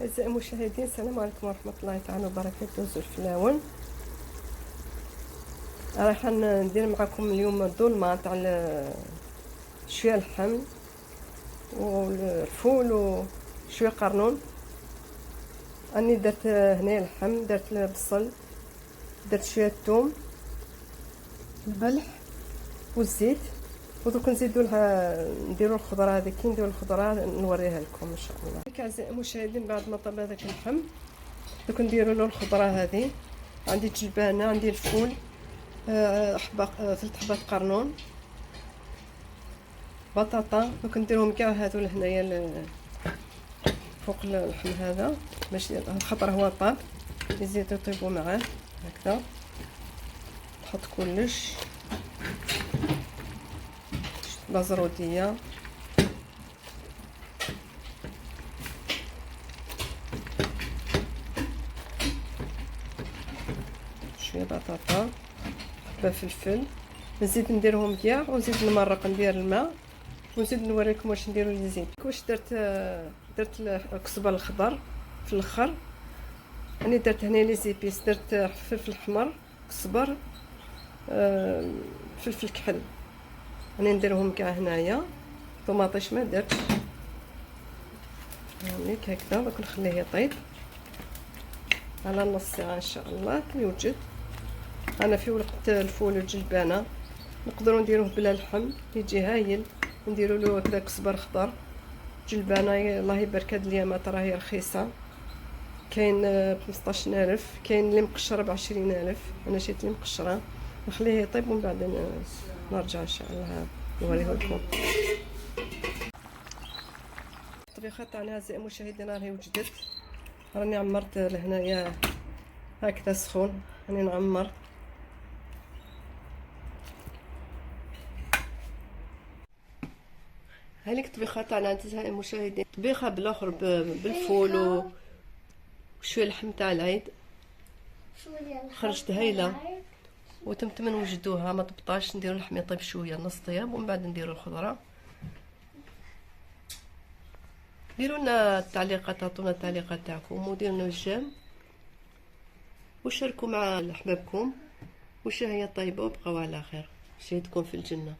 أعزائي المشاهدين، السلام عليكم ورحمة الله تعالى وبركاته. زوج فلاون راح ندير معكم اليوم الظلمة تاع شوية اللحم والفول وشوية قرنون. راني درت هنا اللحم، درت البصل، درت شوية الثوم، الملح والزيت، ودوك نزيدو لها نديرو الخضره هذه. كي نديرو الخضره نوريها لكم ان شاء الله. اعزائي المشاهدين، بعد ما طاب هذاك اللحم دوك نديرو له الخضره هذه. عندي جلبانه، عندي الفول، ثلاث حبات قرنون، بطاطا. دوك نديرهم كاع هذو لهنايا فوق اللحم هذا باش خاطر هو طاب، يزيدو يطيبوا معاه هكذا. نحط كلش بازروديه، شويه بطاطا، حبه فلفل. نزيد نديرهم كاع ونزيد نمرق، ندير الماء ونزيد نوريكم واش نديرو للزيت. واش درت الكزبر الخضر في الاخر. راني درت هنا لي زيبيس، درت فلفل احمر، كزبر، فلفل كحل. راني نديرهم كاع هنايا. طوماطيش ما درت، هانيك هكذا. دوك نخليه يطيب على نص ساعه ان شاء الله كي يوجد. انا في وقت الفول والجلبانه نقدروا نديروه بلا لحم، يجي هايل. نديروا له هكذا كزبر خضر، جلبانه الله يبارك. هاد اليامات راهي رخيصه، كاين ب 15000، كاين اللي مقشره ب 20000. انا شريت اللي مقشره. نخليه يطيب ومن بعد نرجع ان شاء الله نوريه لكم. الطبيخه تاعنا اعزائي المشاهدين راهي وجدت. راني عمرت لهنايا هكذا سخون، راني نعمر. هذيك الطبيخه تاعنا اعزائي المشاهدين، طبيخه بالاخر بالفول وشويه لحم تاع العيد. خرجت هايله وتمتم نوجدوها. ما طبطاش، نديرو اللحم يطيب شويه نص طياب ومن بعد نديرو الخضره. ديروا لنا التعليقات، عطونا التعليقات تاعكم وديروا لنا الجيم وشاركوا مع احبابكم. وش هي طيبه وبقاو على خير. شهيتكم في الجنه.